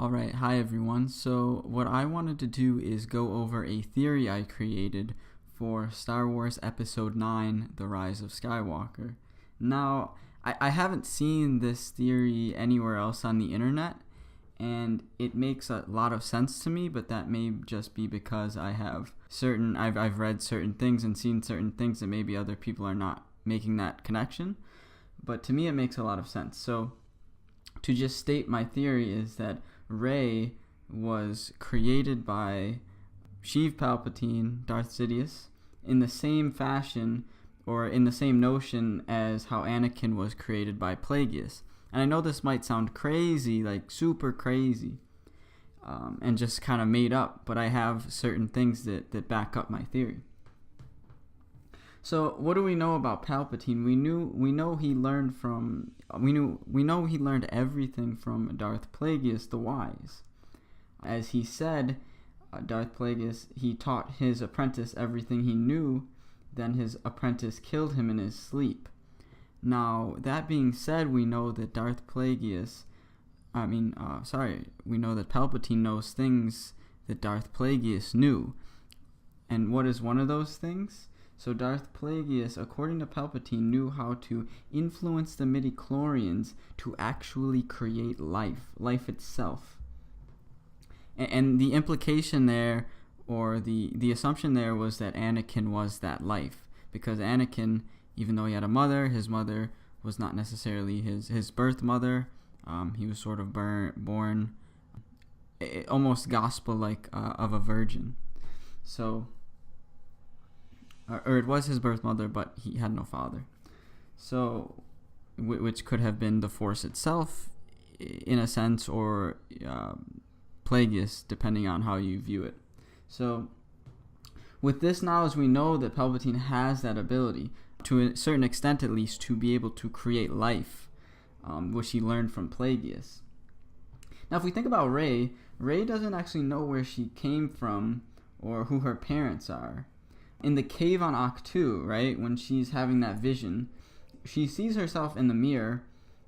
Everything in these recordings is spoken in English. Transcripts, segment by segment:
Alright, hi everyone. So what I wanted to do is go over a theory I created for Star Wars Episode 9, The Rise of Skywalker. Now, I haven't seen this theory anywhere else on the internet, and it makes a lot of sense to me, but that may just be because I've read certain things and seen certain things that maybe other people are not making that connection. But to me it makes a lot of sense. So to just state my theory is that REY was created by Sheev Palpatine, Darth Sidious, in the same fashion or in the same notion as how Anakin was created by Plagueis. And I know this might sound crazy, like super crazy, and just kind of made up, but I have certain things that back up my theory. So what do we know about Palpatine? We know he learned everything from Darth Plagueis the Wise. As he said, Darth Plagueis, he taught his apprentice everything he knew, then his apprentice killed him in his sleep. Now, that being said, we know that we know that Palpatine knows things that Darth Plagueis knew. And what is one of those things? So Darth Plagueis, according to Palpatine, knew how to influence the midichlorians to actually create life itself. And the implication there, or the assumption there, was that Anakin was that life. Because Anakin, even though he had a mother, his mother was not necessarily his birth mother. He was sort of born almost gospel-like of a virgin. So... or it was his birth mother, but he had no father. So, which could have been the Force itself, in a sense, or Plagueis, depending on how you view it. So, with this knowledge, we know that Palpatine has that ability, to a certain extent at least, to be able to create life, which he learned from Plagueis. Now, if we think about Rey doesn't actually know where she came from or who her parents are. In the cave on Ahch-To, right, when she's having that vision, she sees herself in the mirror,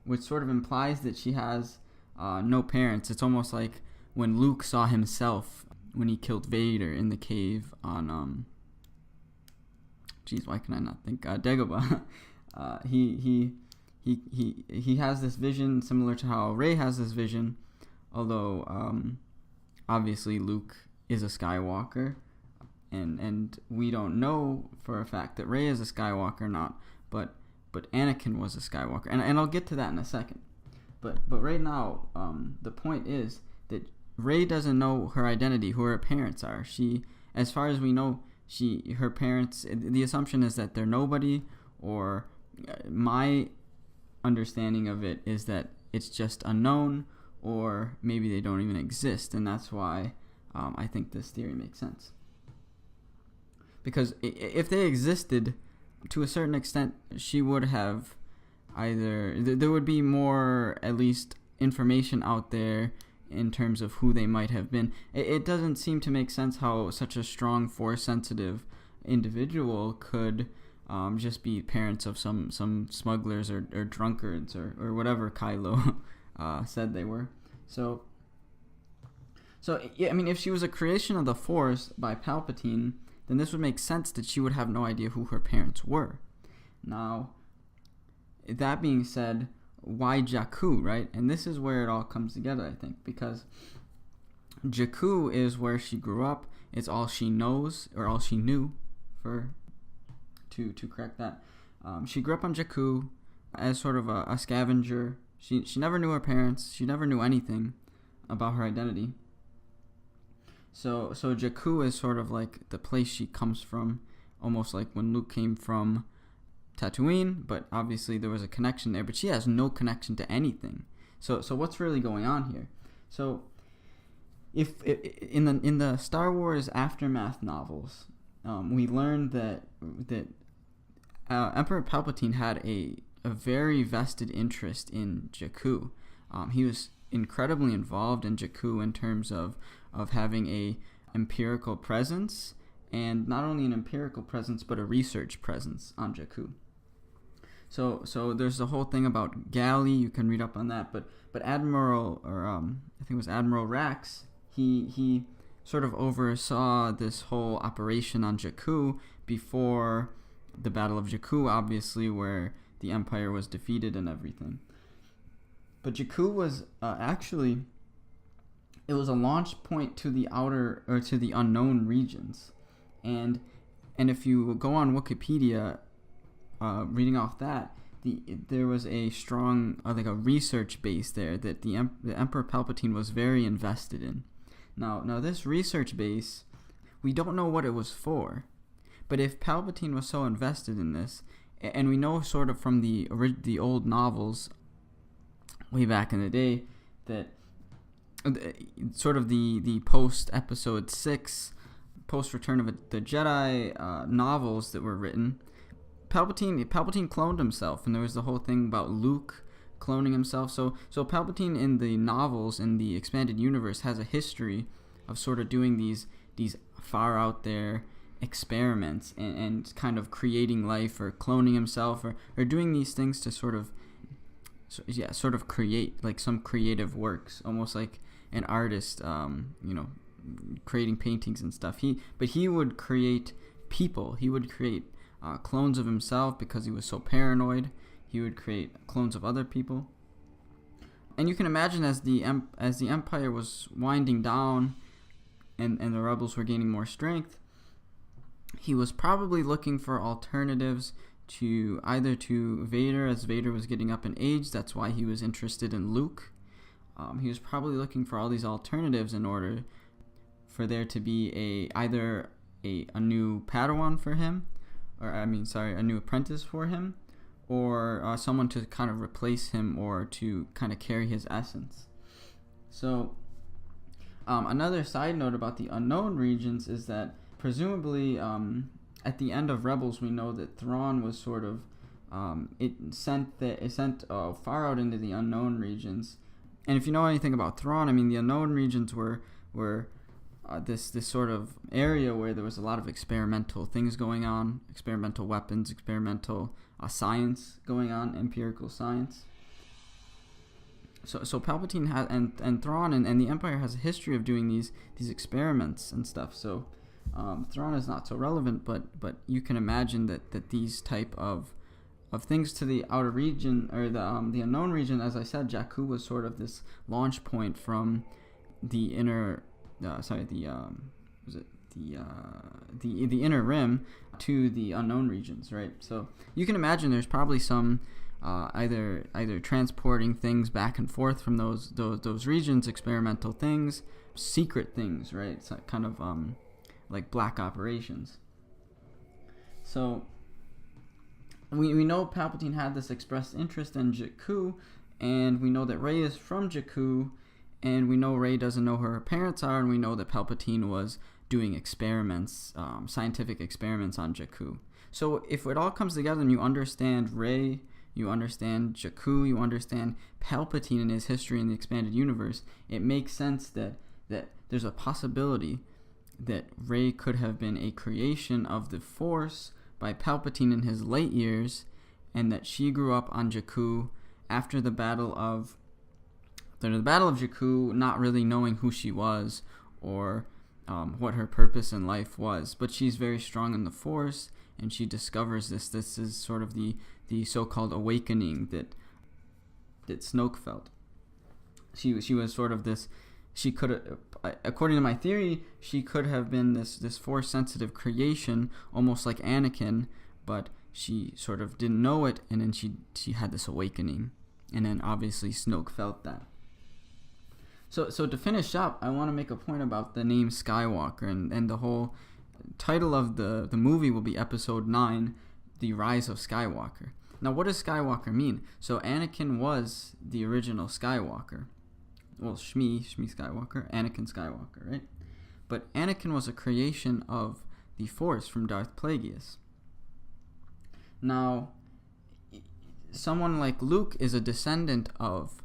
which sort of implies that she has no parents. It's almost like when Luke saw himself when he killed Vader in the cave on, why can I not think? Dagobah. He has this vision similar to how Rey has this vision, although obviously Luke is a Skywalker. And we don't know for a fact that Rey is a Skywalker or not, but Anakin was a Skywalker, and I'll get to that in a second. But right now, the point is that Rey doesn't know her identity, who her parents are. She, as far as we know, her parents. The assumption is that they're nobody, or my understanding of it is that it's just unknown, or maybe they don't even exist, and that's why I think this theory makes sense. Because if they existed, to a certain extent, she would have there would be more, at least, information out there in terms of who they might have been. It doesn't seem to make sense how such a strong, Force-sensitive individual could just be parents of some smugglers or drunkards or whatever Kylo said they were. So yeah, I mean, if she was a creation of the Force by Palpatine, then this would make sense that she would have no idea who her parents were. Now, that being said, why Jakku, right? And this is where it all comes together, I think, because Jakku is where she grew up. It's all she knows, or all she knew, to correct that. She grew up on Jakku as sort of a scavenger. She never knew her parents. She never knew anything about her identity. So Jakku is sort of like the place she comes from, almost like when Luke came from Tatooine, but obviously there was a connection there, but she has no connection to anything. So what's really going on here? So if in the Star Wars Aftermath novels, we learned that Emperor Palpatine had a very vested interest in Jakku. He was incredibly involved in Jakku in terms of having a empirical presence, and not only an empirical presence but a research presence on Jakku. So there's the whole thing about galley. You can read up on that. But Admiral, or I think it was Admiral Rax, he sort of oversaw this whole operation on Jakku before the Battle of Jakku, obviously, where the Empire was defeated and everything. But Jakku was actually, it was a launch point to the outer, or to the unknown regions. And if you go on Wikipedia, reading off that, there was a strong, like a research base there that the Emperor Palpatine was very invested in. Now this research base, we don't know what it was for, but if Palpatine was so invested in this, and we know sort of from the old novels way back in the day that sort of the post Episode 6, post Return of the Jedi novels that were written, Palpatine cloned himself, and there was the whole thing about Luke cloning himself. So Palpatine in the novels, in the expanded universe, has a history of sort of doing these far out there experiments and kind of creating life, or cloning himself, or doing these things to sort of create like some creative works, almost like an artist, creating paintings and stuff. He would create people. He would create clones of himself because he was so paranoid. He would create clones of other people. And you can imagine as the Empire was winding down and the rebels were gaining more strength, he was probably looking for alternatives to Vader, as Vader was getting up in age. That's why he was interested in Luke. He was probably looking for all these alternatives in order for there to be either a new Padawan for him, a new apprentice for him, or someone to kind of replace him or to kind of carry his essence. So another side note about the unknown regions is that presumably at the end of Rebels, we know that Thrawn was sort of it sent far out into the unknown regions. And if you know anything about Thrawn, I mean, the unknown regions were this sort of area where there was a lot of experimental things going on, experimental weapons, experimental science going on, empirical science. So Palpatine has and Thrawn and the Empire has a history of doing these experiments and stuff. So Thrawn is not so relevant, but you can imagine that these type of things to the outer region, or the unknown region, as I said, Jakku was sort of this launch point from the inner, the inner rim to the unknown regions, right? So you can imagine there's probably some either transporting things back and forth from those regions, experimental things, secret things, right? It's kind of like black operations. So we know Palpatine had this expressed interest in Jakku, and we know that Rey is from Jakku, and we know Rey doesn't know who her parents are, and we know that Palpatine was doing experiments, scientific experiments on Jakku. So if it all comes together and you understand Rey, you understand Jakku, you understand Palpatine and his history in the expanded universe, it makes sense that there's a possibility that Rey could have been a creation of the Force by Palpatine in his late years, and that she grew up on Jakku after the Battle of Jakku, not really knowing who she was or what her purpose in life was. But she's very strong in the Force, and she discovers this. This is sort of the so-called awakening that Snoke felt. She was sort of this. She could, according to my theory, she could have been this Force-sensitive creation, almost like Anakin, but she sort of didn't know it, and then she had this awakening, and then obviously Snoke felt that. So to finish up, I want to make a point about the name Skywalker, and the whole title of the movie will be Episode 9, The Rise of Skywalker. Now, what does Skywalker mean? So Anakin was the original Skywalker. Well, Shmi Skywalker, Anakin Skywalker, right? But Anakin was a creation of the Force from Darth Plagueis. Now, someone like Luke is a descendant of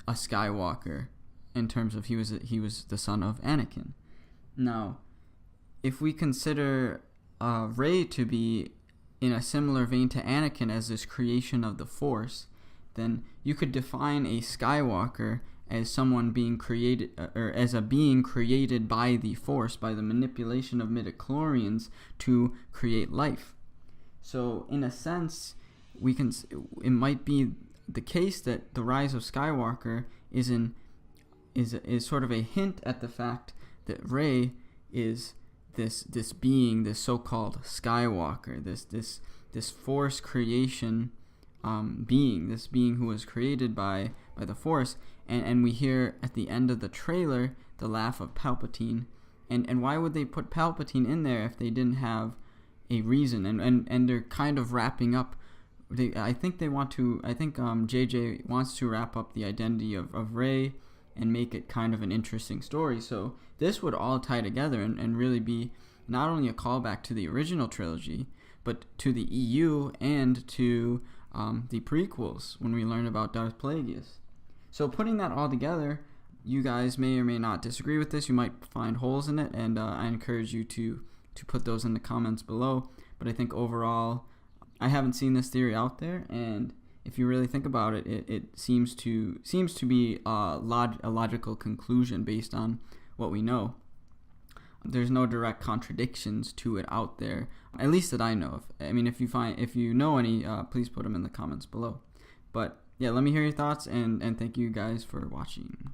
a Skywalker in terms of he was the son of Anakin. Now, if we consider Rey to be in a similar vein to Anakin as this creation of the Force, then you could define a Skywalker as someone being created, or as a being created by the Force, by the manipulation of midichlorians to create life. So in a sense, it might be the case that the Rise of Skywalker is sort of a hint at the fact that Rey is this being, this so-called Skywalker, this Force creation being, this being who was created by the Force. And we hear at the end of the trailer the laugh of Palpatine. And why would they put Palpatine in there if they didn't have a reason? And they're kind of wrapping up. I think JJ wants to wrap up the identity of Rey and make it kind of an interesting story. So this would all tie together and really be not only a callback to the original trilogy, but to the EU and to the prequels when we learn about Darth Plagueis. So putting that all together, you guys may or may not disagree with this. You might find holes in it, and I encourage you to put those in the comments below. But I think overall, I haven't seen this theory out there, and if you really think about it, it seems to be a logical conclusion based on what we know. There's no direct contradictions to it out there, at least that I know of. I mean, if you know any, please put them in the comments below. But yeah, let me hear your thoughts, and thank you guys for watching.